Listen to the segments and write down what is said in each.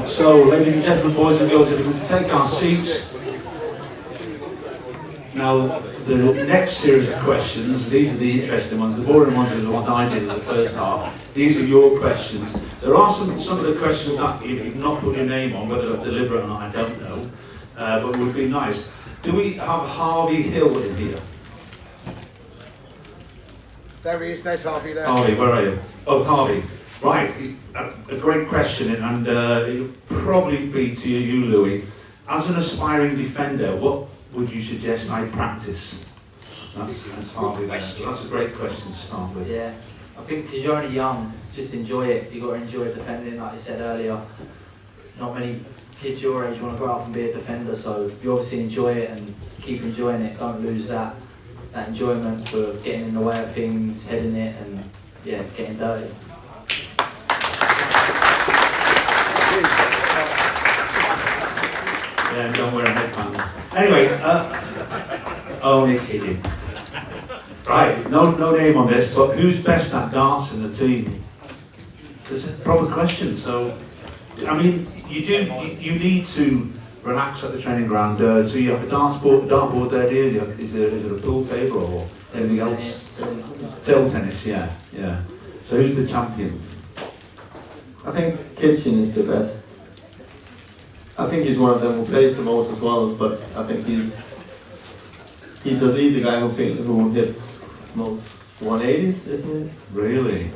So, ladies and gentlemen, boys and girls, if we can take our seats. Now, the next series of questions, these are the interesting ones. The boring ones are the ones I did in the first half. These are your questions. There are some of the questions that you've not put your name on, whether they're deliberate or not, I don't know. But it would be nice. Do we have Harvey Hill in here? There he is, there's Harvey there. Harvey, where are you? Oh, Harvey. Right, a great question, and it'll probably be to you, Louis. As an aspiring defender, what would you suggest I practice? That's Harvey there. So that's a great question to start with. Yeah, I think because you're only young, just enjoy it. You've got to enjoy defending, like I said earlier. Not many kids your age want to go out and be a defender, so you obviously enjoy it and keep enjoying it. Don't lose that enjoyment for getting in the way of things, heading it, and yeah, getting dirty. Yeah, don't wear a headband. Anyway, only kidding. Right, no name on this, but who's best at darts in the team? It's a proper question. So, I mean, you need to relax at the training ground. So you have a dartboard there, do you? Is it a pool table or anything else? Table tennis, yeah. So who's the champion? I think Kitchen is the best. I think he's one of them who plays the most as well, but I think he's at least the guy who hits most 180s, isn't it? Really?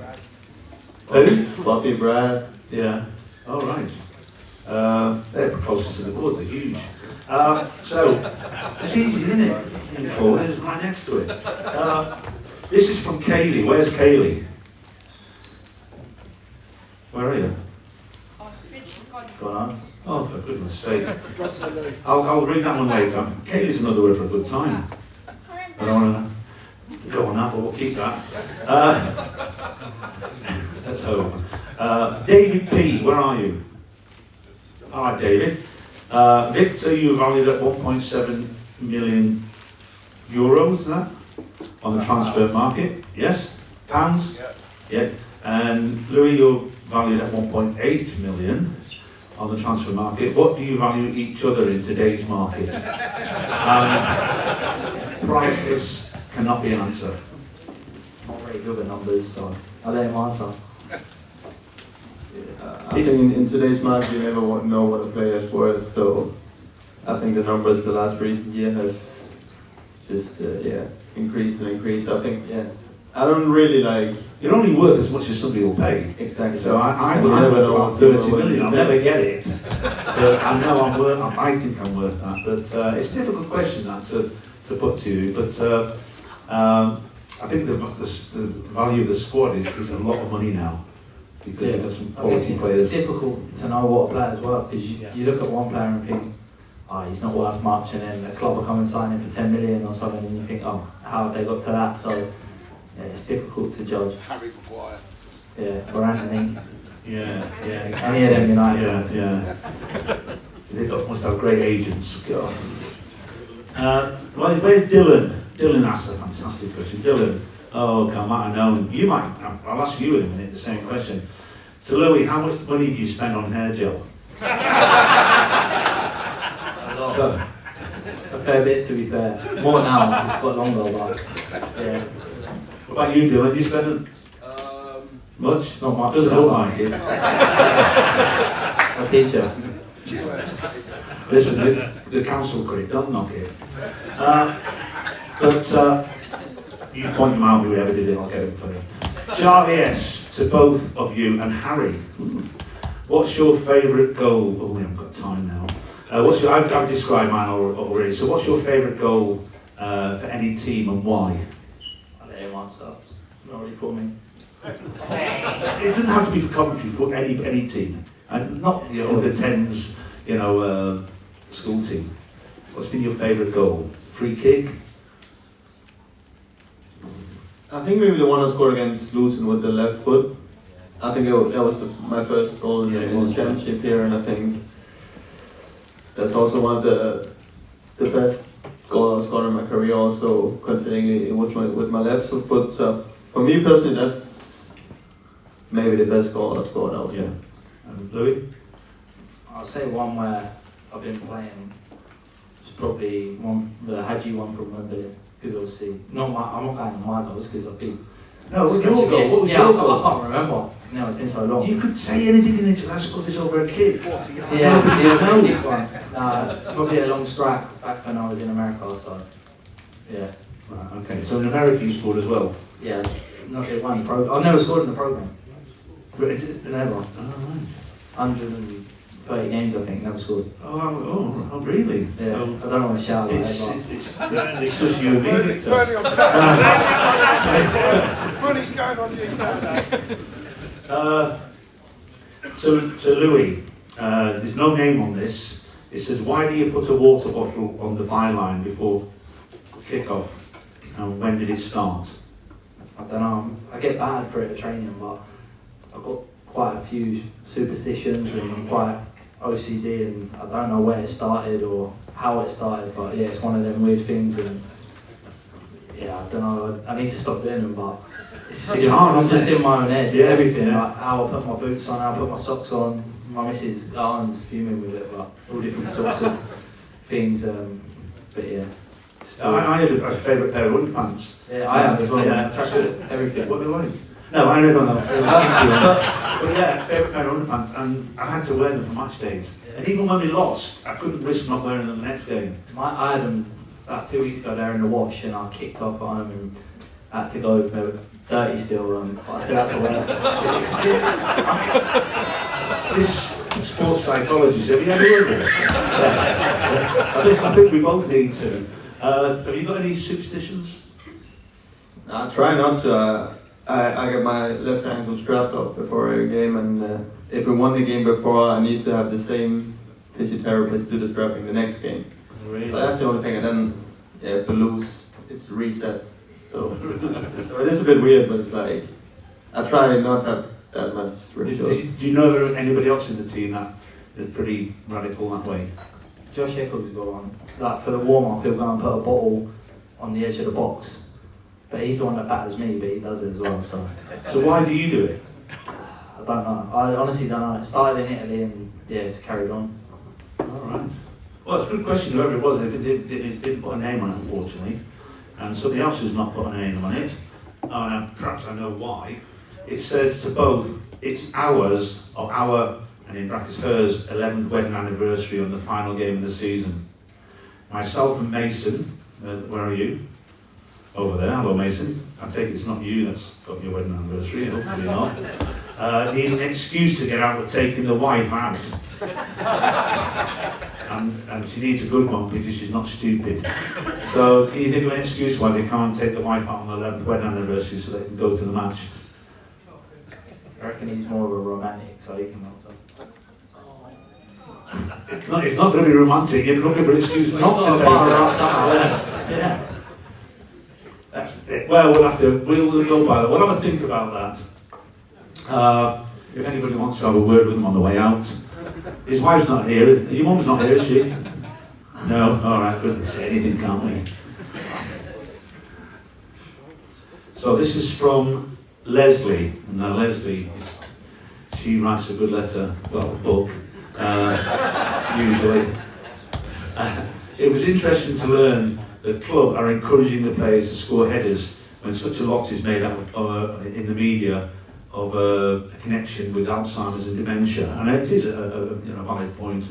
Who? Bobby Brad. Yeah. All right. They're closest to the board. They're huge. So it's easy, isn't it? In forward, it's right next to it. This is from Kaylee. Where's Kaylee? Where are you? Gone on. Oh, for goodness sake. I'll read that one later. Kaylee's another word for a good time. I don't want to go on that, but we'll keep that. Let's hope. David P., where are you? All right, David. Victor, you valued at 1.7 million euros, is that? On the transfer market, yes? Pounds? Yeah. And Louis, you're valued at 1.8 million on the transfer market. What do you value each other in today's market? Priceless cannot be an answer. Not very good at numbers, so I'll let him answer. I think in today's market you never know what a player is worth, so I think the numbers the last recent year has just increased and increased. I think I don't really like. You're only worth as much as somebody will pay. Exactly. So I will never know 30 million. I'll never get it. But I know I'm worth. I think I'm worth that. But it's a difficult question that to put to you. But I think the value of the squad is a lot of money now. Because you've got some quality players. It's difficult to know what a player as well, because you look at one player and think, he's not worth much, and then a club will come and sign him for 10 million or something, and you think, how have they got to that? So it's difficult to judge. Harry Maguire. Yeah, or Anthony. Yeah. Any of them United. Yeah. They must have great agents. God. Where's Dylan? Dylan asked a fantastic question. Dylan. Oh, come on, I know. You might. I'll ask you in a minute the same question. So, Louis, how much money do you spend on hair gel? So, a fair bit, to be fair. More now, it's got longer, but yeah. What about you, Dylan? Do you spend much? Not much. Doesn't look like it. A teacher. Listen, the council could it, don't knock it. But you point them out, whoever did it, I'll get it for you. Charlie S, to both of you, and Harry. What's your favourite goal? Oh, we haven't got time now. I've described mine already. So what's your favourite goal for any team and why? I'll let him answer. Not really for me. It doesn't have to be for Coventry, for any team. And not the under 10s, school team. What's been your favourite goal? Free kick? I think maybe the one I scored against Luton with the left foot. I think that was my first goal in the championship here, and I think that's also one of the best goal I scored in my career also, considering it was with my left foot. But for me personally, that's maybe the best goal I scored out. Yeah. And Louis? I'll say one where I've been playing. It's probably the Hadji one from Wembley, because obviously I'm not going on my goals because I've been. No, what was your goal? What was Yeah, your goal? I can't remember. No, it's been so long. You could say anything in it till I scored this over a kid. 40 yards. Yeah, big one. Probably a long strike back when I was in America, so yeah. Right, okay, so in America you scored as well? Yeah, not in one pro. I've never scored in the program. Never. Oh, right. 130 games, I think, never scored. Oh, really? Yeah, So I don't want to shout like that, but it's just you and me, Victor. Bernie on Saturday. Bernie's going on you Saturday. So Louis, there's no name on this. It says, why do you put a water bottle on the byline before kick-off? And when did it start? I don't know. I get bad for it at training, but I've got quite a few superstitions and I'm quite OCD, and I don't know where it started or how it started, but yeah, it's one of them weird things, and yeah, I don't know. I need to stop doing them, but it's hard. I'm just in my own head. Yeah, Everything, yeah. like how I put my boots on, how I put my socks on. My missus, I'm fuming with it, but all different sorts of things. But yeah. I had a favourite pair of underpants. Yeah, I have as well. Yeah, Tracksuit, everything. What do you like? No, I don't know. But yeah, favourite pair of underpants, and I had to wear them for match days. And even when we lost, I couldn't risk not wearing them the next game. I had them about 2 weeks ago there in the wash, and I kicked off at home and had to go. They were dirty still, but I still had to wear them. This sports psychologist, have you ever heard of it? I think we both need to. Have you got any superstitions? I try not to. I get my left ankle strapped up before a game, and if we won the game before, I need to have the same physiotherapist do the strapping the next game. Really? But that's the only thing, and then yeah, if we lose, it's reset. So it is a bit weird, but it's like I try not to have that much rituals. Do you know anybody else in the team that is pretty radical that way? Josh Eccles got one. Like for the warm-up, he'll go and put a bottle on the edge of the box. But he's the one that batters me, but he does it as well. So why do you do it? I don't know. I honestly don't know. It started in Italy and yeah, it's carried on. All right. Well, it's a good question. Whoever it was, they didn't put a name on it, unfortunately, and somebody else has not put a name on it. Perhaps I know why. It says to both, it's ours, or our, and in brackets hers, 11th wedding anniversary on the final game of the season. Myself and Mason, where are you? Over there. Hello, Mason. I take it's not you that's got your wedding anniversary, hopefully not. Need an excuse to get out of taking the wife out. And she needs a good one because she's not stupid. So can you think of an excuse why they can't take the wife out on the 11th wedding anniversary so they can go to the match? I reckon he's more of a romantic, so he can answer. It's not going to be romantic. You're looking for an excuse not to take it. Yeah. That's it. Well, we'll go by that. We'll have a think about that. If anybody wants to have a word with him on the way out. His wife's not here. Your mum's not here, is she? No? Alright, good. Say anything, can't we? So this is from Leslie. Now Leslie, she writes a good letter, well, a book, usually. It was interesting to learn the club are encouraging the players to score headers when such a lot is made out in the media of a connection with Alzheimer's and dementia, and it is a valid point,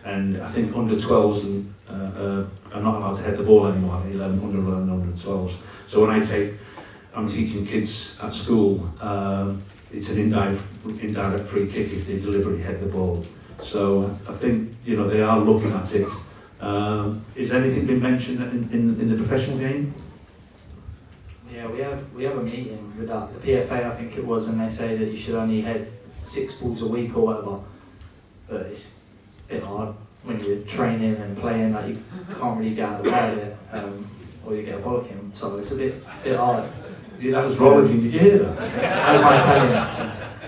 and I think under 12s are not allowed to head the ball anymore. Under 11, under 12s. So when I'm teaching kids at school, it's an indirect free kick if they deliberately head the ball. So I think they are looking at it. Has anything been mentioned in the professional game? Yeah, we have a meeting with the PFA, I think it was, and they say that you should only head 6 balls a week or whatever. But it's a bit hard when you're training and playing, like you can't really get out of the way of it, or you get a bollocking. So it's a bit hard. Yeah, that was rollicking. Did you hear that? That was my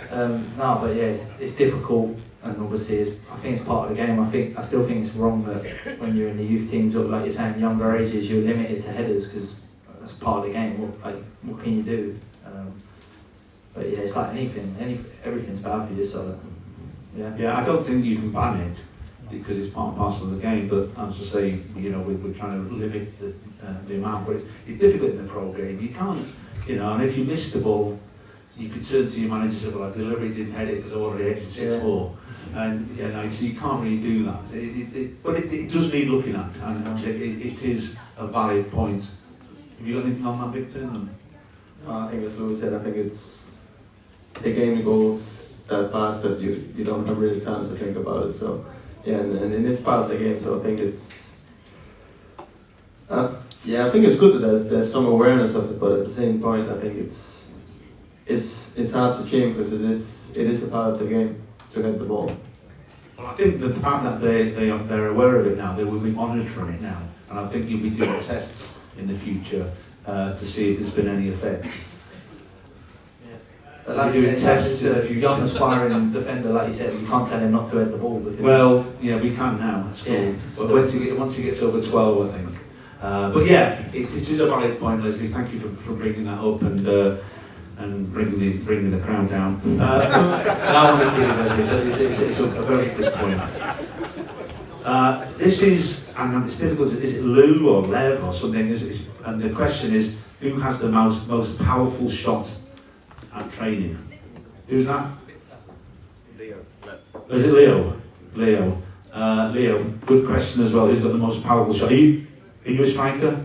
Italian. No, but yeah, it's difficult. and obviously I think it's part of the game. I still think it's wrong that when you're in the youth teams, or like you're saying, younger ages, you're limited to headers because that's part of the game. What can you do? But yeah, it's like everything's bad for you. So yeah. Yeah, I don't think you can ban it because it's part and parcel of the game. But as I say, we're trying to limit the amount. But it's difficult in the pro game. You can't, and if you miss the ball, you could turn to your manager and say, well, I deliberately didn't head it because I already headed 6-4. And so you can't really do that. But it does need looking at, and it is a valid point. Have you got anything on that, Victor? I think as Louis said, I think it's the game goes that fast that you don't have really time to think about it. So yeah, and it's part of the game. So I think I think it's good that there's some awareness of it, but at the same point, I think it's hard to change because it is a part of the game to get the ball. Well, I think that the fact that they're aware of it now, they will be monitoring it now, and I think you'll be doing tests in the future to see if there's been any effect. But like you said, if you're young aspiring defender, like you said, you can't tell him not to head the ball. Well, yeah, we can now. It's cool. But once he gets over 12, I think. But yeah, it is a valid point, Leslie. Thank you for bringing that up and bringing the crowd down. Now I'm kidding, Leslie. It's a very good point. This is, and it's difficult. Is it Lou or Lev or something? And the question is, who has the most powerful shot at training? Who's that? Leo. Is it Leo? Leo, good question as well. Who's got the most powerful shot? Are you a striker?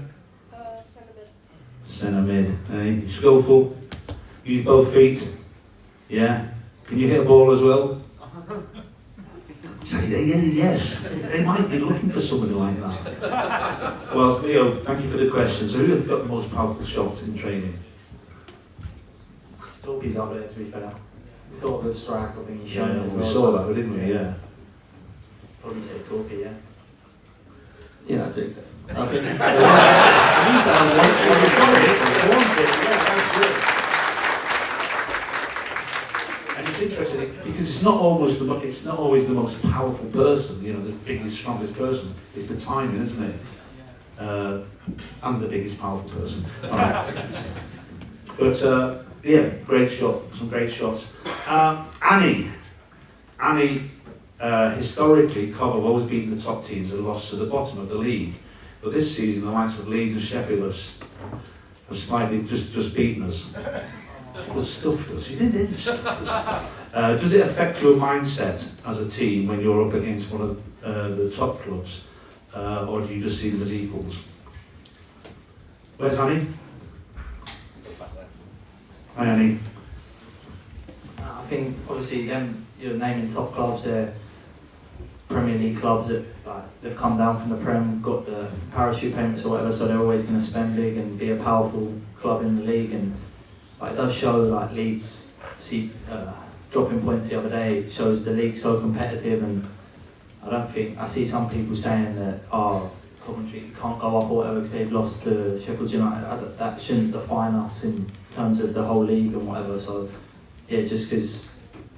Centre mid. Skillful? Use both feet? Yeah. Can you hit a ball as well? Say yes. They might be looking for somebody like that. Well, Leo, thank you for the question. So who has got the most powerful shot in training? Torp's up there, to be fair. He's got the strike, I think he's shown it as We well. saw that, didn't we? Yeah. Probably say Torp, yeah. Yeah, I take that. I think And it's interesting because it's not always the most powerful person, the biggest, strongest person. It's the timing, isn't it? And the biggest powerful person. But yeah, great shot, some great shots. Annie, historically, Cov have always beaten the top teams and lost to the bottom of the league. But this season, the likes of Leeds and Sheffield have slightly just beaten us. Well, stuffed us. You didn't stuff us. Does it affect your mindset as a team when you're up against one of the top clubs, or do you just see them as equals? Where's Annie? Hi, Annie. I think obviously you're naming top clubs, they're Premier League clubs that they've come down from the Prem, got the parachute payments or whatever, so they're always going to spend big and be a powerful club in the league. And it does show Leeds dropping points the other day. It shows the league's so competitive, and I see some people saying that Coventry can't go up or whatever because they've lost to Sheffield United. That shouldn't define us in terms of the whole league and whatever. So yeah, just because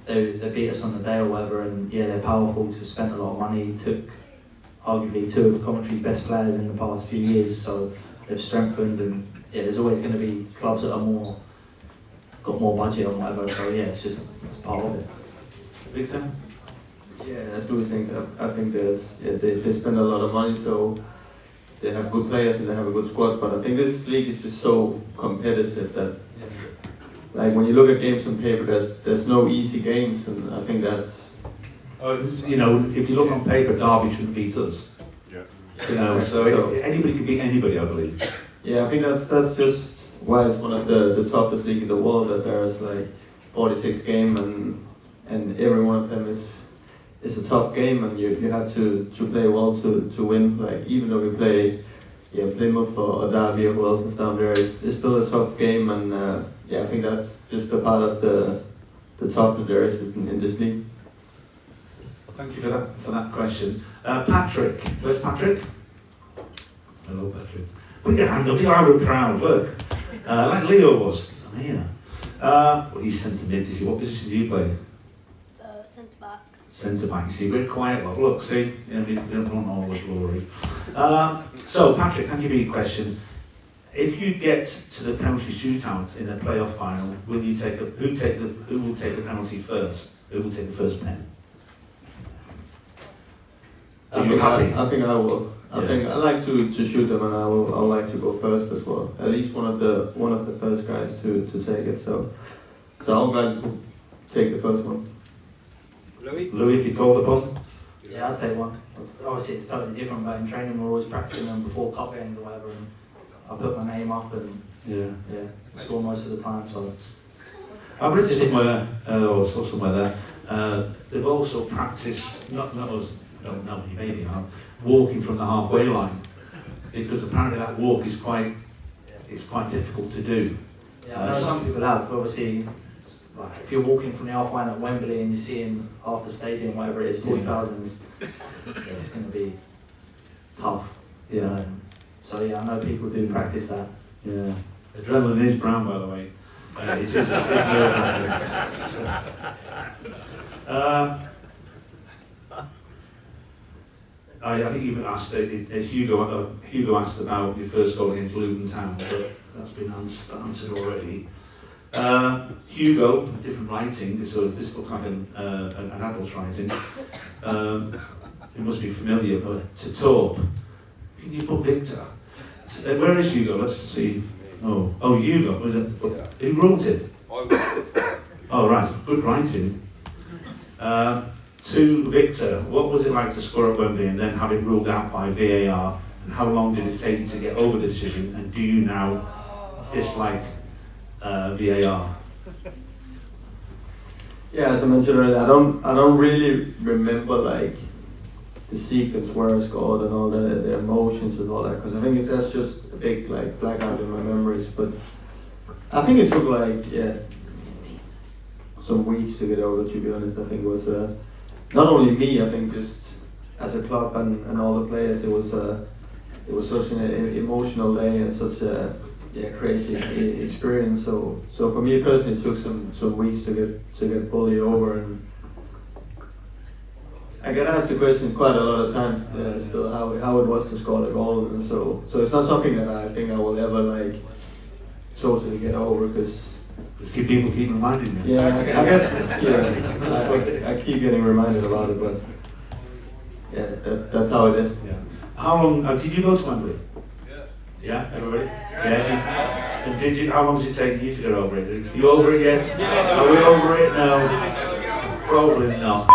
they beat us on the day or whatever, and yeah, they're powerful because they spent a lot of money, took arguably two of Coventry's best players in the past few years, so they've strengthened, and yeah, there's always going to be clubs that are got more budget or whatever, so yeah, it's part of it. Victor? yeah, as Louis thinks, I think they spend a lot of money, so they have good players and they have a good squad. But I think this league is just so competitive that, like, when you look at games on paper, there's no easy games, and I think that's. If you look on paper, Derby shouldn't beat us. Yeah. So anybody can beat anybody, I believe. Yeah, I think that's just why it's one of the toughest league in the world. That there's like 46 games, and every one of them is a tough game, and you have to play well to win. Like, even though we play Plymouth or Derby or who else is down there, it's still a tough game, and I think that's just a part of the toughness there is in this league. Thank you for that question. Patrick, where's Patrick? Hello, Patrick. Put your hand up, you are proud, look. Like Leo was. I'm here. He's centre mid, you see. What position do you play? Centre back. centre back. You see, we're quiet. Well, look, see, we don't want all the glory. So, Patrick, I'll give you a question. If you get to the penalty shootout in a playoff final, will you take who will take the penalty first? Who will take the first pen? Are you happy? I think I will. I think I like to shoot them, and I'll like to go first as well. At least one of the first guys to take it. So I'll gladly take the first one. Louis, if you call the ball. Yeah, I'll take one. Obviously, it's totally different, but in training, we're always practicing them before cup games or whatever, and I put my name up and score most of the time. So I've read somewhere, or saw somewhere there, they've also practiced, not us, no, maybe not, walking from the halfway line, because apparently that walk is quite difficult to do. Yeah, I know some people have, but obviously, like, if you're walking from the half line at Wembley and you're seeing half the stadium, whatever it is, 40,000, it's going to be tough. Yeah. So yeah, I know people do practice that. Yeah. Adrenaline is brown, by the way. It is I think you've asked, Hugo asked about your first goal against Luton Town, but that's been answered already. Hugo, different writing, so this looks like an adult's writing. It must be familiar, but to Torp. Can you put Victor? Where is Hugo? Let's see. Oh, Hugo. Was it? Who wrote it? Oh, right. Good writing. To Victor, what was it like to score at Wembley and then have it ruled out by VAR? And how long did it take you to get over the decision? And do you now dislike VAR? Yeah, as I mentioned earlier, I don't really remember like the sequence where I scored and all the emotions and all that, because I think that's just a big like blackout in my memories. But I think it took like some weeks to get over. To be honest, I think it was not only me. I think just as a club and all the players, it was such an emotional day and such a crazy experience. So for me personally, it took some weeks to get fully over, and I get asked the question quite a lot of times still how it was to score the goal, and so it's not something that I think I will ever like totally get over, because People keep reminding me. yeah, I keep getting reminded about it, but yeah, that's how it is. Yeah. How long did you go to Wembley? Yeah, everybody? Yeah. And did you? How long does it take you to get over it? Are you over it yet? Are we over it? No. Probably not.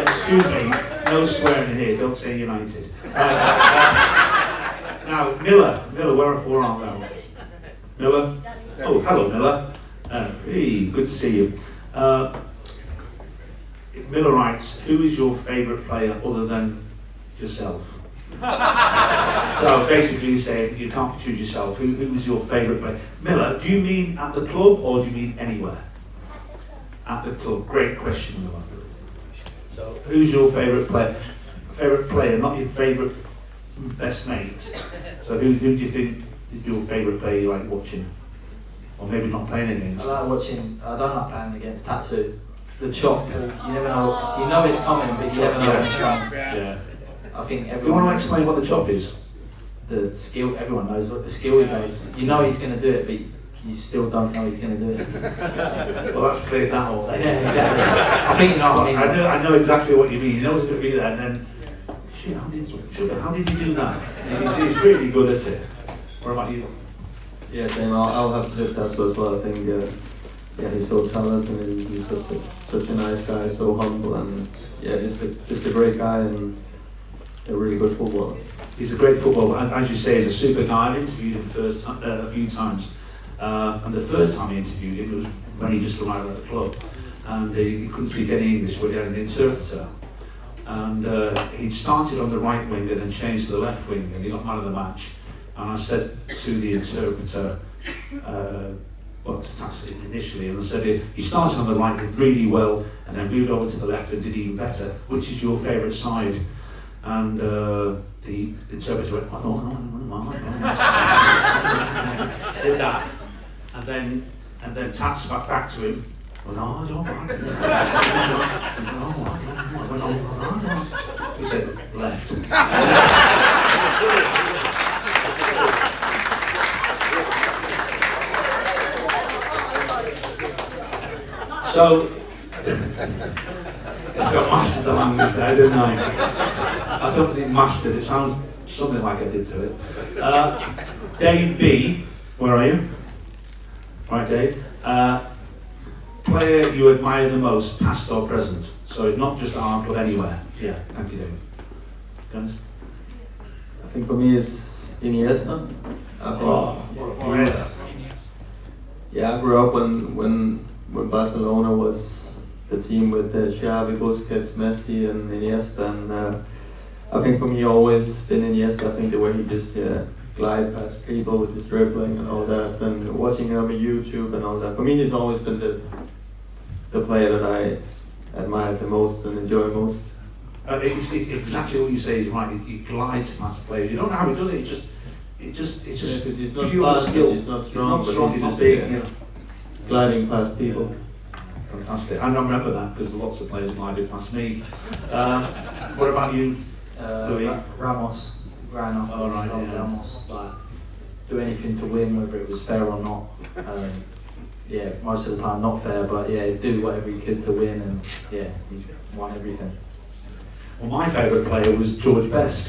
Excuse me, no swearing here, don't say United. Now, Miller, where are 4 on now? Miller? Oh, hello Miller. Hey, good to see you. Miller writes, who is your favourite player other than yourself? So basically he's saying you can't choose yourself. Who is your favourite player? Miller, do you mean at the club or do you mean anywhere? At the club. Great question, Miller. So who's your favourite player? Favourite player, not your favourite best mate. So who do you think is your favourite player you like watching? Or maybe not playing against? I like watching, I don't like playing against Tatsu. The chop, you never know, you know it's coming, but you never know when it's coming. Yeah. I think Do you everyone... want to explain what the chop is? The skill, everyone knows what the skill he does. You know he's going to do it, but you still don't know he's going to do it. Well, that's clear that all. Yeah, exactly. I think you know what I mean. I know exactly what you mean. He knows it's going to be there, and then, shit, how did you do that? He's really good at it. What about you? Yeah, same. I'll have to say Tatsu as well. I think he's so talented and he's such a nice guy, so humble, and just a great guy and a really good footballer. He's a great footballer, and as you say, he's a super guy. I've interviewed him a few times, and the first time I interviewed him was when he just arrived at the club, and he couldn't speak any English, but he had an interpreter, and he started on the right wing and then changed to the left wing, and he got man of the match. And I said to the interpreter, well, to tax it initially, and I said he started on the right did really well, and then moved over to the left and did even better. Which is your favourite side? And the interpreter went, no. Did that, and then Tats back to him, Well, no, I don't mind. He said, left. So, it's got mastered the language there, didn't I? I don't think mastered, it sounds something like I did to it. Dave B, where are you? Right, Dave. Player you admire the most, past or present? So not just at Arm Club, anywhere. Yeah, thank you, David. Guys? I think for me it's Iniesta. Yes. Yeah, I grew up when Barcelona was the team with Xavi, Busquets, Messi and Iniesta, and I think for me always been Iniesta. I think the way he just glide past people with his dribbling and all that, and watching him on YouTube and all that. For me he's always been the player that I admire the most and enjoy most. It's exactly what you say is right. He glides past players. You don't know how he does it. It's just Yeah, 'cause he's not pure fast, skill. he's not strong, He's but not strong. he's He's just, big. yeah, You know. gliding past people. Fantastic. I remember that because lots of players glided past me. What about you, Louis? Ramos. Ramos. Oh, right, yeah. Ramos. Like, do anything to win, whether it was fair or not. Yeah, most of the time not fair, but yeah, do whatever he could to win, and yeah, he won everything. Well, my favourite player was George Best,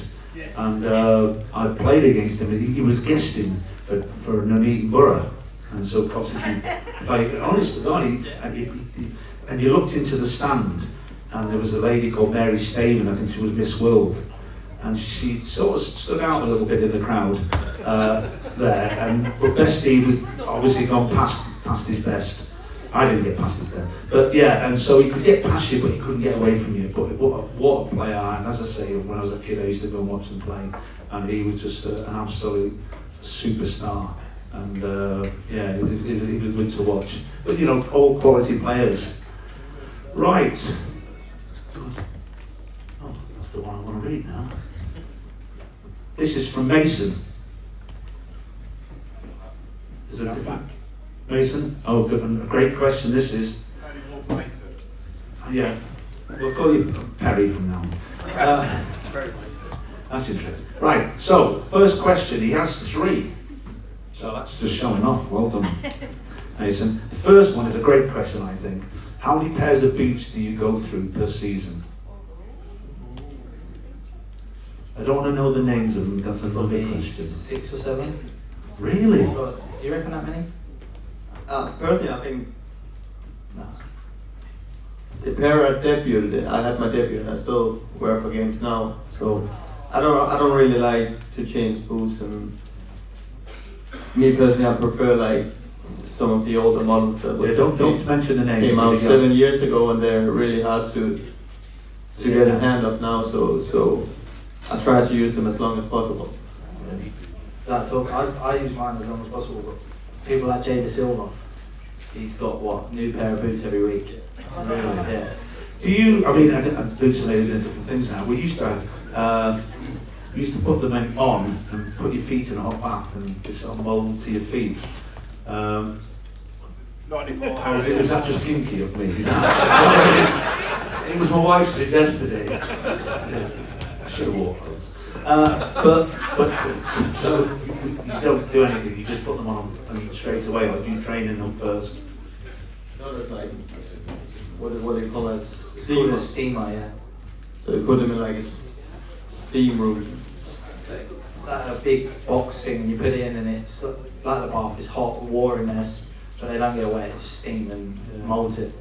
and I played against him. He was guesting for Nuneaton Borough, and so Coventry played. Honest to God, and you looked into the stand, and there was a lady called Mary Staven. I think she was Miss World, and she sort of stood out a little bit in the crowd there. But Bestie was obviously gone past his best. I didn't get past his best, but yeah, and so he could get past you, but he couldn't get away from you. But what a player! And as I say, when I was a kid, I used to go and watch him play, and he was just an absolute superstar. And yeah, it was good to watch. But you know, all quality players. Right. Oh, that's the one I want to read now. This is from Mason. Is it different? Mason? Oh, good. A great question this is. Yeah. We'll call you Perry from now on. That's interesting. Right, so, first question. He has 3. So that's just showing off. Well done, Mason. The first one is a great question, I think. How many pairs of boots do you go through per season? I don't want to know the names of them. That's another question. 6 or 7. Really? Do you reckon that many? Personally, I think No. the pair I debuted, I had my debut and I still wear for games now. So I don't really like to change boots, and me personally, I prefer like some of the older models that was Don't mention the names. came out because you 7 years ago, and they're really hard to get a hand of now. So I try to use them as long as possible. That's all. I use mine as long as possible, but people like Jay De Silva, he's got what, new pair of boots every week. Yeah. Do you? I mean, boots are made into different things now. We used to put them on and put your feet in a hot bath and just sort of mould to your feet. Not anymore. Was that just kinky of me? Is that, it was my wife's yesterday. Yeah, I should have walked those. But so you don't do anything. You just put them on and straight away, or do you train in them first? No, that's like what do you call it? It's called a steamer, yeah. So you put them in like a steam room. It's like a big box thing, and you put it in, and it's like the bath. It's hot water in there, so they don't get wet. It's just steam and moulds it.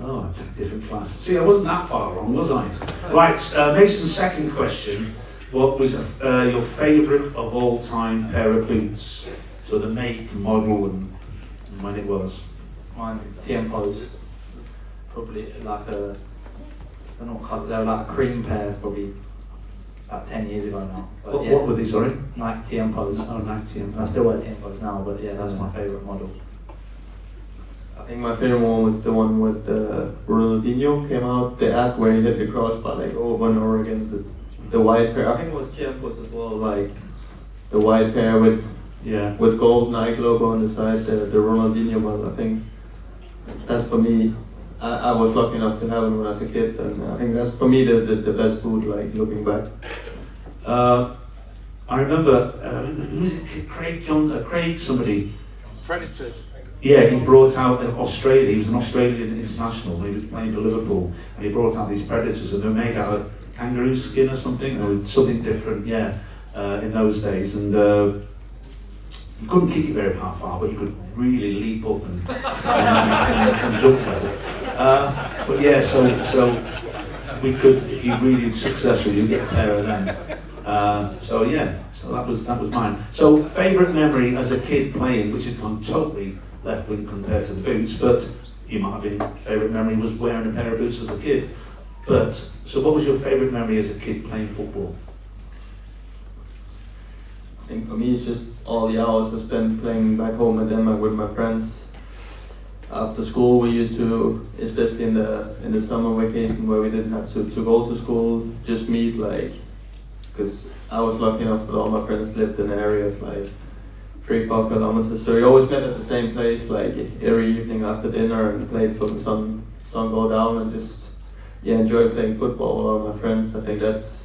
Oh, it's a different class. See, I wasn't that far wrong, was I? Right, Mason's second question. What was your favourite of all time pair of boots? So the make, model, and when it was? Mine, Tiempos. Probably like they're like a cream pair, probably about 10 years ago now. But What were they, sorry? Nike Tiempos. Oh, Nike. I still wear Tiempos now, but yeah, that's my favourite model. I think my favorite one was the one with Ronaldinho came out, the ad where he hit the crossbar like over and over again. The white pair. I think it was Campos as well, like the white pair with Yeah. gold Nike logo on the side, the Ronaldinho one. I think that's for me. I was lucky enough to have it when I was a kid, and I think that's for me the best boot. Like looking back. I remember, who was it? Craig somebody. Predators. Yeah, he brought out Australia. He was an Australian international. He was playing for Liverpool, and he brought out these Predators, and they were made out of kangaroo skin or something, or something different. Yeah, in those days, and you couldn't kick it very far, but you could really leap up and jump at it. But yeah, so we could, if you're really successful, you get a pair of them. So yeah, so that was mine. So favourite memory as a kid playing, which has gone totally left wing compared to the boots, but you might have been, favourite memory was wearing a pair of boots as a kid. But, so what was your favourite memory as a kid playing football? I think for me it's just all the hours I spent playing back home in Denmark with my friends. After school we used to, especially in the summer vacation where we didn't have to go to school, just meet like, because I was lucky enough that all my friends lived in an area of like 3-4 kilometers, so we always met at the same place like every evening after dinner and played till the sun go down and just enjoy playing football with all my friends. I think that's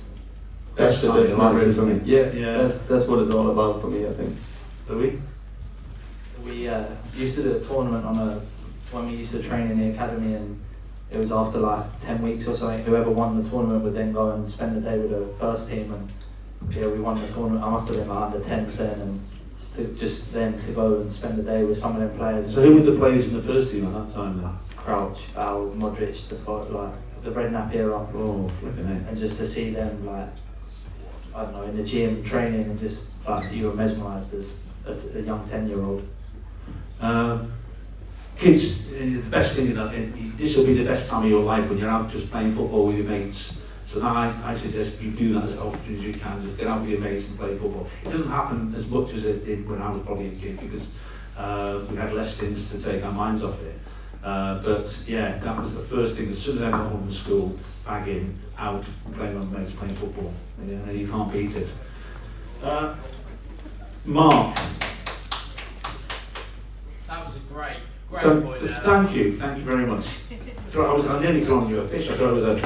the best memory for me. Yeah, that's what it's all about for me, I think. Louis? We used to do a tournament when we used to train in the academy, and it was after like 10 weeks or something. Whoever won the tournament would then go and spend the day with the first team, and yeah, we won the tournament. I must have been like under 10s then, and to go and spend the day with some of them players. So who were the players in the first team at that time then? Crouch, Bowell, Modric, the Redknapp era. Oh, flipping it. And just to see them like, I don't know, in the gym training, and just like you were mesmerised as a young 10-year-old. Kids, the best thing, this will be the best time of your life when you're out just playing football with your mates. So now I suggest you do that as often as you can, just get out with your mates and play football. It doesn't happen as much as it did when I was probably a kid, because we had less things to take our minds off it. But yeah, that was the first thing. As soon as I got home from school, bag in, out, playing with my mates, playing football. Yeah, you can't beat it. Mark. That was a great point there. Thank you very much. I was nearly throwing you a fish. I thought it was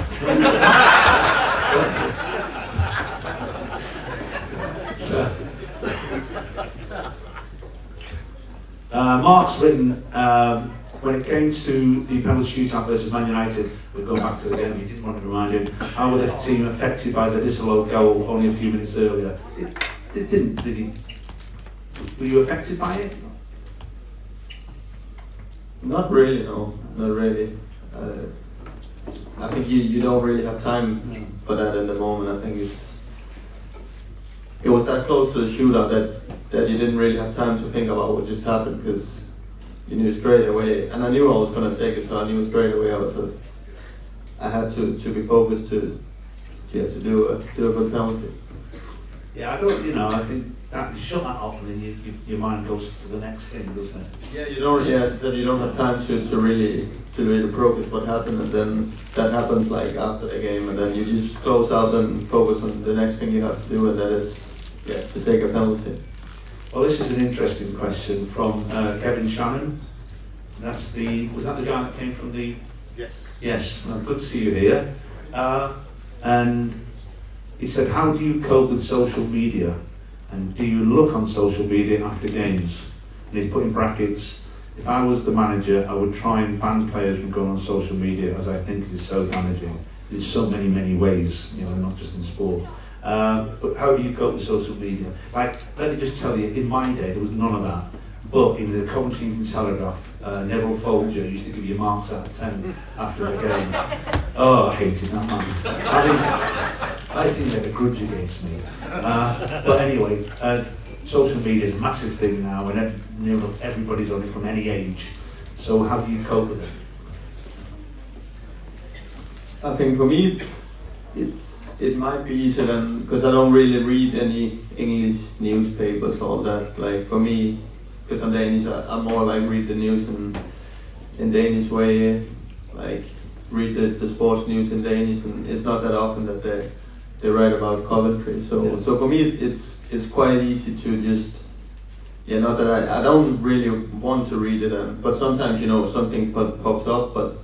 Mark's written, when it came to the penalty shootout versus Man United, we're going back to the game, he didn't want to remind him, how were the team affected by the disallowed goal only a few minutes earlier? It didn't, did he? Were you affected by it? Not really, no, not really. I think you don't really have time for that in the moment. I think it was that close to the shootout that you didn't really have time to think about what just happened, because you knew straight away, and I knew I was going to take it, so I knew straight away I had to be focused to do a good penalty. Yeah, I think that you shut that off and then your mind goes to the next thing, doesn't it? Yeah, as I said, you don't have time to really focus what happened, and then that happens like after the game, and then you just close out and focus on the next thing you have to do, and that is to take a penalty. Well, this is an interesting question from Kevin Shannon. Was that the guy that came from the? Yes. Yes. Well, good to see you here. And he said, how do you cope with social media? And do you look on social media after games? And he's put in brackets, if I was the manager, I would try and ban players from going on social media, as I think it is so damaging. There's so many ways, not just in sport. But how do you cope with social media? Like, let me just tell you, in my day, there was none of that. But in the Coventry Evening Telegraph, Neville Folger used to give you marks out of 10 after the game. Oh, I hated that man. I think they had a grudge against me. But anyway, social media is a massive thing now, and everybody's on it from any age. So how do you cope with it? I think for me, it might be easier than, because I don't really read any English newspapers, all that. Like for me, because I'm Danish, I more like read the news in Danish way, like read the sports news in Danish, and it's not that often that they write about Coventry. So for me, it's quite easy to just yeah, not that I don't really want to read it, but sometimes something pops up. But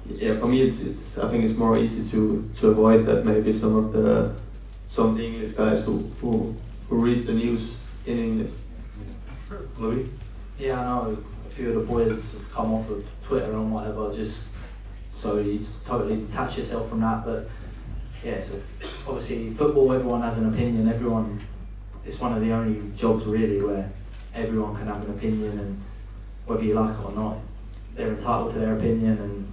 yeah, for me it's I think it's more easy to avoid that. Maybe some of the English guys who read the news in English. Louis? Yeah, I know a few of the boys have come off of Twitter and whatever, just so you totally detach yourself from that. But yeah, so obviously football, everyone has an opinion. It's one of the only jobs really where everyone can have an opinion, and whether you like it or not, they're entitled to their opinion. And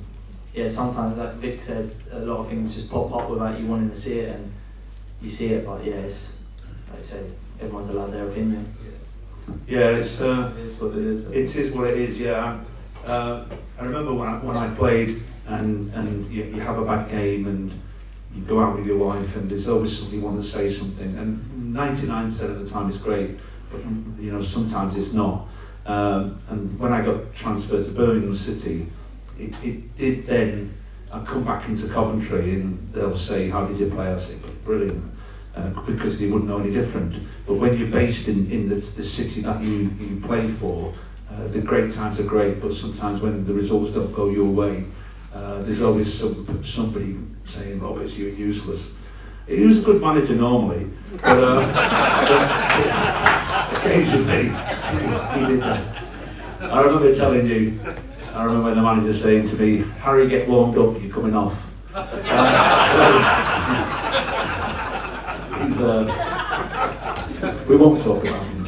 yeah, sometimes, like Vic said, a lot of things just pop up without you wanting to see it, and you see it. But yeah, it's like I say, everyone's allowed their opinion. Yeah, it is what it is. It is what it is. Yeah. I remember when I played, and you have a bad game, and you go out with your wife, and there's always somebody want to say something, and 99% of the time it's great, but sometimes it's not. And when I got transferred to Birmingham City, it did then. I come back into Coventry, and they'll say, "How did you play?" I say, "Brilliant." Because they wouldn't know any different. But when you're based in the city that you play for, the great times are great, but sometimes when the results don't go your way, there's always somebody saying, "Roberts, you're useless." He was a good manager normally, but occasionally he did that. I remember the manager saying to me, "Harry, get warmed up, you're coming off." We won't talk about him.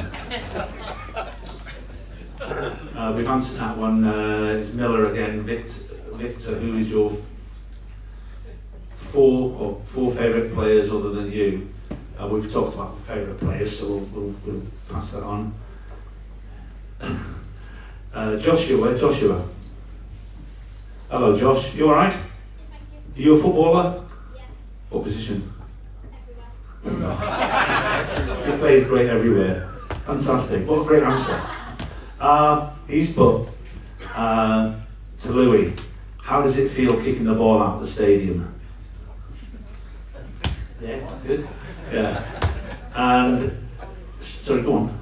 We've answered that one. It's Miller again. Victor, who is your four favourite players other than you? We've talked about favourite players, so we'll pass that on. Joshua. Hello, Josh. You all right? Are you a footballer? Yeah. What position? Everywhere. He plays great everywhere. Fantastic. What a great answer. He's put to Louis, how does it feel kicking the ball out of the stadium? Yeah, good. Yeah. And sorry, go on.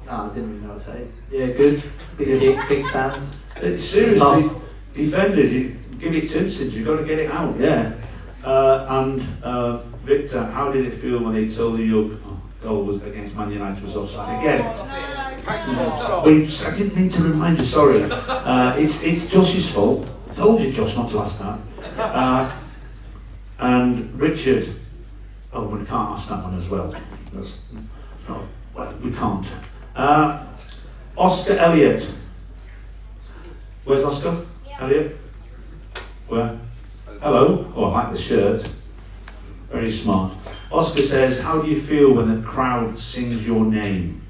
No, I didn't really know what to say. Yeah, good. Big kick, big stands. Seriously, defended, you give it 2 inches, you've got to get it out, yeah. And Victor, how did it feel when they told you your goal was against Man United was offside? Again, I didn't mean to remind you, sorry. It's Josh's fault. I told you, Josh, not to ask that. And Richard, we can't ask that one as well. We can't. Oscar Elliott. Where's Oscar? Yeah. Elliott? Where? Hello. Oh, I like the shirt. Very smart. Oscar says, how do you feel when the crowd sings your name?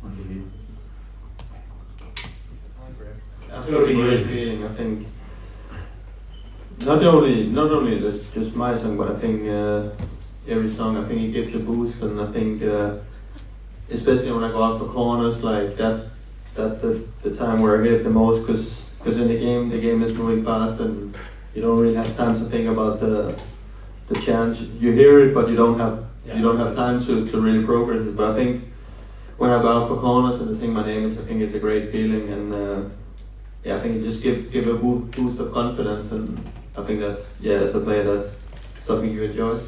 I'll give you. I think it's a great feeling. I think not only just my song, but I think every song, I think it gives a boost, and I think especially when I go out for corners, like that's the time where I hit it the most, because in the game is moving fast, and you don't really have time to think about the chance. You hear it, but you don't have time to really progress it. But I think when I go out for corners and they sing my name, I think it's a great feeling, and I think it just give a boost of confidence, and I think that's as a player, that's something you enjoy.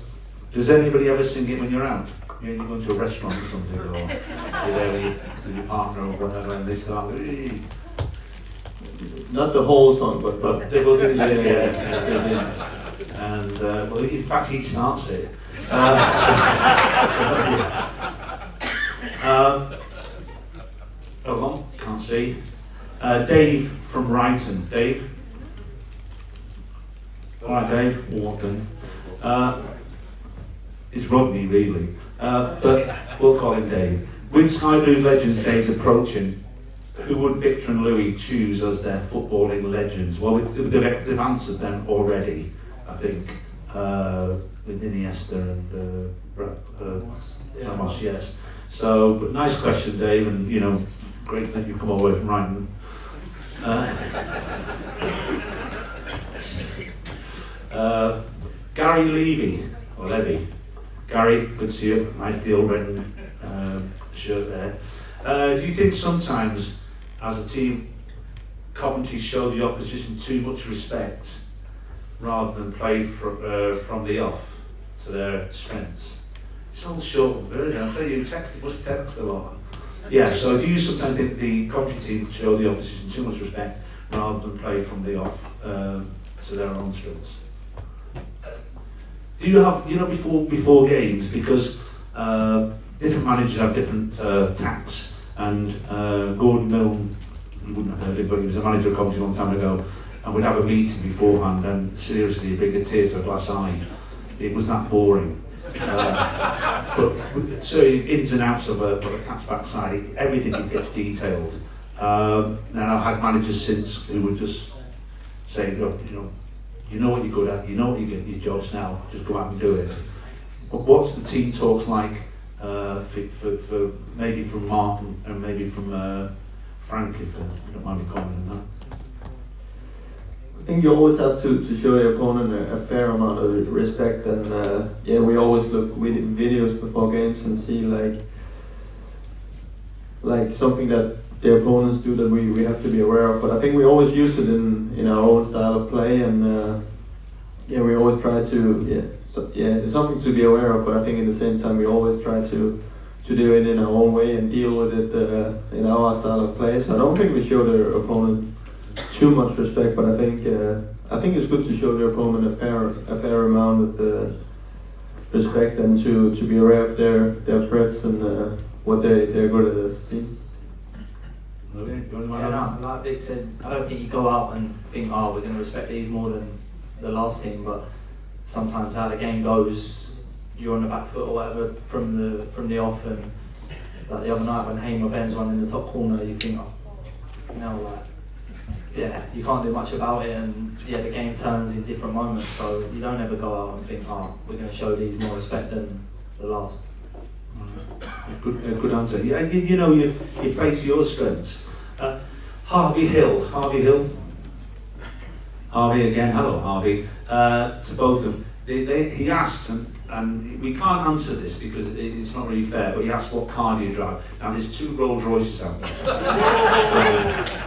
Does anybody ever sing it when you're out? You go into a restaurant or something, or you're there with your partner or whatever, and they start. Not the whole song, but They will do, yeah. And well, in fact, he starts it. Hold on, can't see. Dave from Brighton. Dave. All right, Dave. Walking. It's Rodney, really, but we'll call him Dave. With Sky Blue Legends Days approaching, who would Victor and Louis choose as their footballing legends? Well, they've answered them already, I think, with Iniesta and Ramos, yes. So, but nice question, Dave, and great that you come all the way from Brighton. Gary Levy. Gary, good to see you. Nice deal, Brendan. shirt there. Do you think sometimes, as a team, Coventry show the opposition too much respect rather than play from the off to their strengths? It's all short version. I'll tell you, must text a lot. Yeah, so do you sometimes think the Coventry team show the opposition too much respect rather than play from the off to their own strengths? Do you have, before games, because different managers have different tacts, and Gordon Milne, you wouldn't have heard it, but he was a manager of Coventry a long time ago, and we'd have a meeting beforehand, and seriously, he'd bring a tear to a glass eye. It was that boring. But so ins and outs of a cat's backside, everything gets detailed. And I've had managers since who would just say, look, you know what you're good at, you know what your job's now, just go out and do it. But what's the team talks like for maybe from Mark and maybe from Frank, if you don't mind me commenting on that? I think you always have to show your opponent a fair amount of respect, and we always look videos before games and see like something that the opponents do that we have to be aware of. But I think we always use it in our own style of play, and we always try to it's something to be aware of. But I think at the same time we always try to do it in our own way and deal with it in our style of play. So I don't think we show their opponent too much respect, but I think it's good to show their opponent a fair amount of respect, and to be aware of their threats and what they're good at as a team. Like Vic said, I don't think you go out and think, we're going to respect these more than the last team, but sometimes how the game goes, you're on the back foot or whatever from the off, and like the other night when Hamer Ben's one in the top corner, you think, you can't do much about it, and the game turns in different moments, so you don't ever go out and think, we're going to show these more respect than the last. Good answer. Yeah, you play to your strengths. Harvey Hill. Harvey again. Hello, Harvey. To both of them. He asked, and we can't answer this because it's not really fair, but he asked what car do you drive. Now there's 2 Rolls Royces out there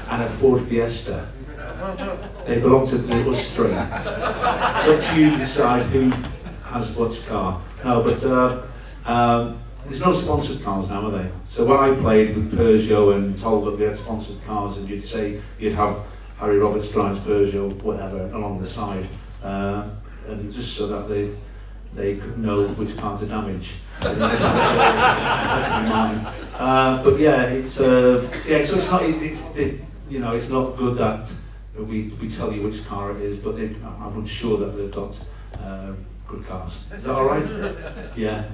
and a Ford Fiesta. They belong to us 3. It's up to you to decide who has which car. No, but there's no sponsored cars now, are they? So when I played with Peugeot and told that we had sponsored cars, and you'd say you'd have Harry Roberts drives Peugeot, whatever, along the side, and just so that they could know which car to damage. But so it's not good that we tell you which car it is, but I'm sure that they've got good cars. Is that all right? Yeah.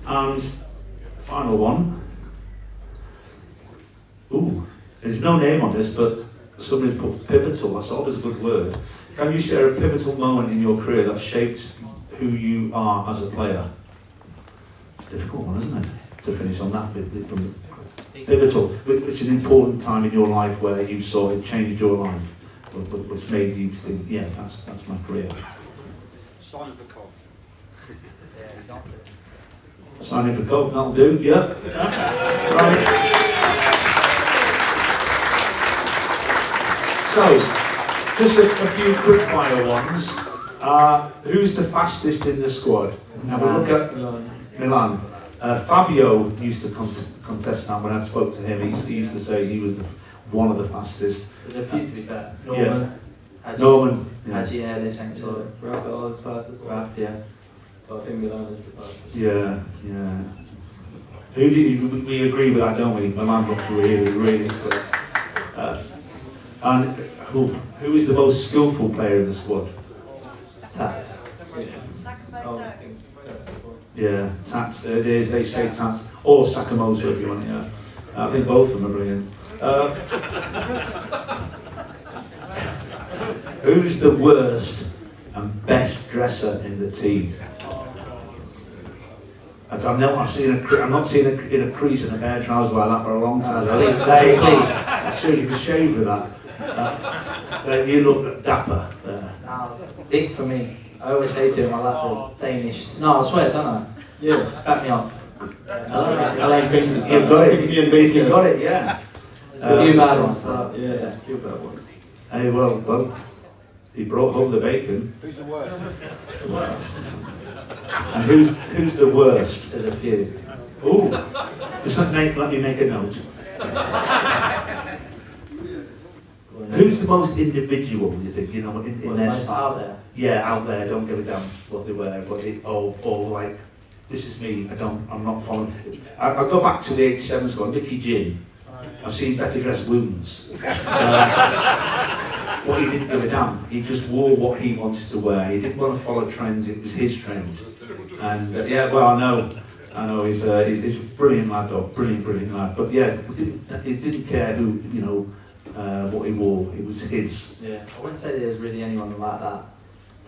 And final one. There's no name on this, but somebody's put pivotal. That's always a good word. Can you share a pivotal moment in your career that shaped who you are as a player? It's a difficult one, isn't it? To finish on that bit. Pivotal, which is an important time in your life where you saw it changed your life, which made you think, that's my career. Signing for Cov. Signing for Cov, that'll do, yeah. Right. So, just a few quick fire ones. Who's the fastest in the squad? Now we look at Milan. Fabio used to contest that when I spoke to him. He used to say he was one of the fastest. There's a few to be fair. Norman. Hadji Ellis, and sort of. Raphael is fast as well. Yeah. But I think Milan is the fastest. Yeah. We agree with that, don't we? Milan looks really good. And who is the most skillful player in the squad? Tats. Yeah, Tats. They say Tats. Or Sakamoto if you want, yeah. I think both of them are brilliant. Who's the worst and best dresser in the team? I'm not seeing a crease in a pair of trousers like that for a long time. I certainly could shave with that. You look dapper there. Dick for me. I always say to him, I like the Danish. No, I swear, don't I? Yeah. Back me up. I like Binks. You've got it. Me and If Binks, you've got it, yeah. A few bad ones. Yeah, a few bad ones. Hey, well, he brought home the bacon. Who's the worst? And who's the worst? There's a few. Ooh, just let me make a note. Who's the most individual, you think, in their Most style? out there. Yeah, out there, don't give a damn what they wear, but or like, this is me, I'm not following. I'll go back to the 87 squad, Mickey Jim. I've seen better dressed wounds. What he didn't give a damn, he just wore what he wanted to wear. He didn't want to follow trends, it was his trend. And yeah, well, I know, he's a brilliant lad, though, brilliant lad. But yeah, he didn't care who, what he wore, it was his. Yeah, I wouldn't say there's really anyone like that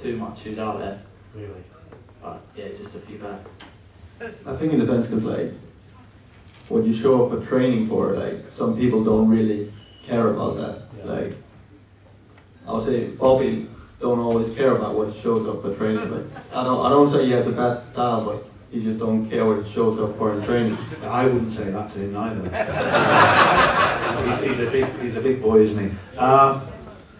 too much who's out there. Really? But yeah, just a few bad. I think it depends because like what you show up for training for, like some people don't really care about that. Yeah. Like I'll say Bobby don't always care about what he shows up for training. Like I don't say he has a bad style, but he just don't care what he shows up for in training. I wouldn't say that to him either. he's a big boy, isn't he?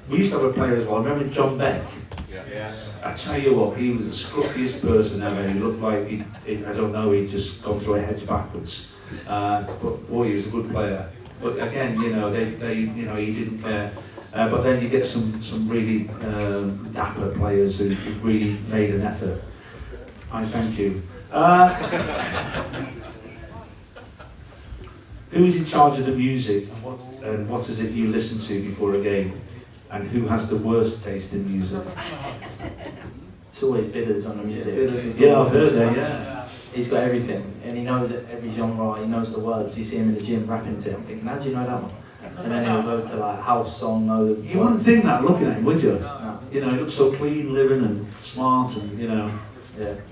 We used to have a player as well. Remember John Beck? Yeah. I tell you what, he was the scruffiest person ever. He looked like I don't know, he'd just gone through a hedge backwards. But boy, he was a good player. But again, he didn't care. But then you get some really dapper players who really made an effort. I thank you. Who's in charge of the music, and what is it you listen to before a game? And who has the worst taste in music? It's always Bidders on the music. Yeah, I've heard that, yeah. He's got everything, and he knows every genre, he knows the words. You see him in the gym rapping to it, I'm thinking, how do you know that one? And then he'll go to like house song, know the You wouldn't think that looking at him, would you? No. He looks so clean living and smart and, Yeah.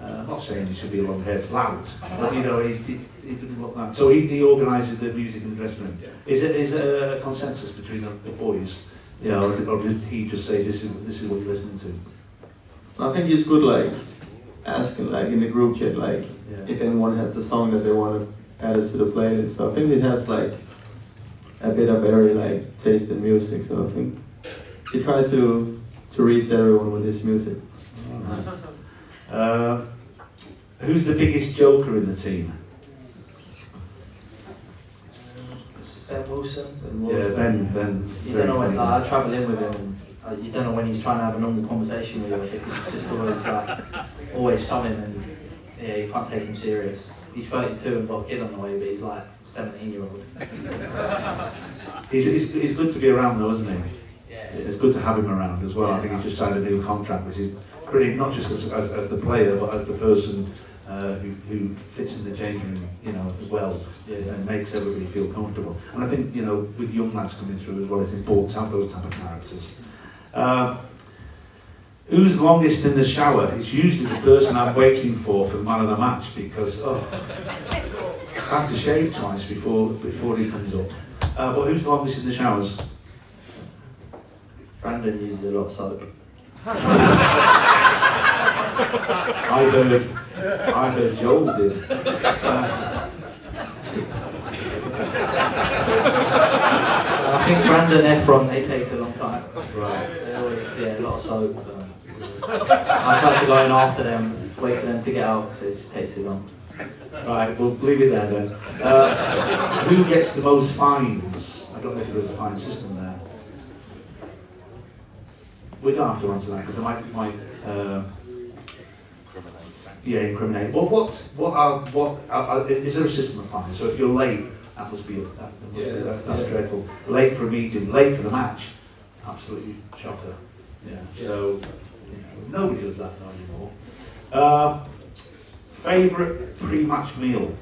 I'm not saying he should be a long haired loud, but he didn't look that. So he organises the music in the dressing room. Is it a consensus between the boys? Or did he just say this is what you're listening to? I think he's good like asking like in the group chat like Yeah. if anyone has the song that they want to add it to the playlist. So I think it has like a bit of every like taste in music. So I think he tried to reach everyone with his music. Who's the biggest joker in the team? Ben Wilson. Yeah, Ben. You don't know when I travel in with him, and you don't know when he's trying to have a normal conversation with you. I think it's just always something, and yeah, you can't take him serious. He's 32 and got a kid on the way, but he's like 17-year-old. He's good to be around though, isn't he? Yeah. It's good to have him around as well. I think he's just signed a new contract, which is pretty, not just as the player, but as the person who fits in the changing room, as well, and makes everybody feel comfortable. And I think, with young lads coming through as well, it's important to have those type of characters. Who's longest in the shower? It's usually the person I'm waiting for the man of the match, because I have to shave twice before he comes up. But who's longest in the showers? Brandon uses a lot of soap. I heard Joel did. I think Brandon and Efron, they take a long time. Right. They always, a lot of soap. I try to go in after them, wait for them to get out, so it just takes too long. Right, we'll leave it there then. Who gets the most fines? I don't know if there is a fine system there. We don't have to answer that because it might incriminate. Well, is there a system of fines? So if you're late, that must be that's dreadful. Late for a meeting, late for the match, absolutely shocker. Yeah. So nobody does that anymore. Favourite pre-match meal?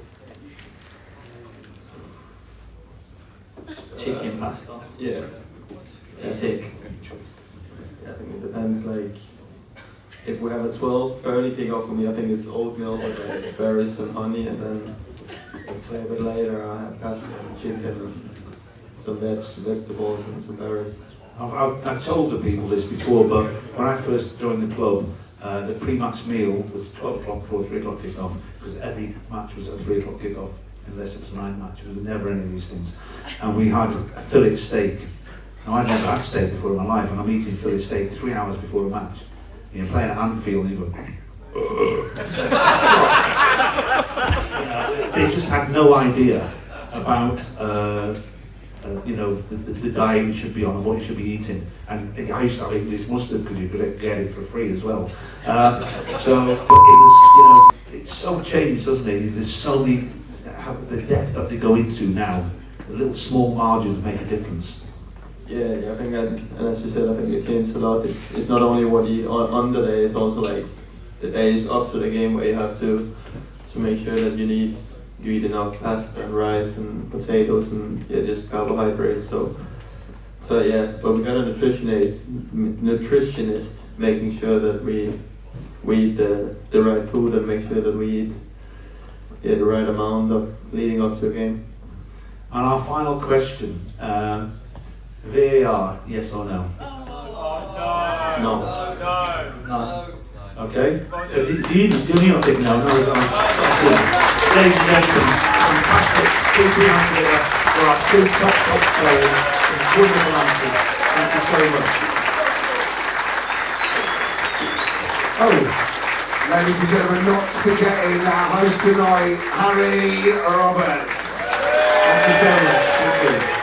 Chicken pasta. Yeah. He's sick. I think it depends. Like if we have a 12:30 kickoff for me, I think it's oatmeal with like berries and honey, and then a little bit later I have pasta and chicken and some vegetables and some berries. I've told the people this before, but when I first joined the club, The pre-match meal was 12 o'clock before 3 o'clock kick-off, because every match was at 3 o'clock kick-off, unless it was a night match. There was never any of these things. And we had a fillet steak. Now, I'd never had steak before in my life, and I'm eating fillet steak 3 hours before a match. And you're playing at Anfield, and you go, they just had no idea about the diet you should be on and what you should be eating. And I used to have English mustard because you could get it for free as well. So it was, it's so changed, doesn't it? There's so many, the depth that they go into now, the little small margins make a difference. Yeah, I think, and as you said, I think it changed a lot. It's not only what you on the day, it's also like the days up to the game where you have to make sure that you eat enough pasta and rice and potatoes and just carbohydrates. So yeah, but we got a nutritionist making sure that we eat the right food and make sure that we eat the right amount of leading up to a game. And our final question, VAR, yes or no? No. No. Okay. Do you not think no? No. Ladies and gentlemen, fantastic. Big round here for our two top players. Wonderful answers. Thank you so much. Oh, ladies and gentlemen, not forgetting our host tonight, Harry Roberts. Thank you so much. Thank you.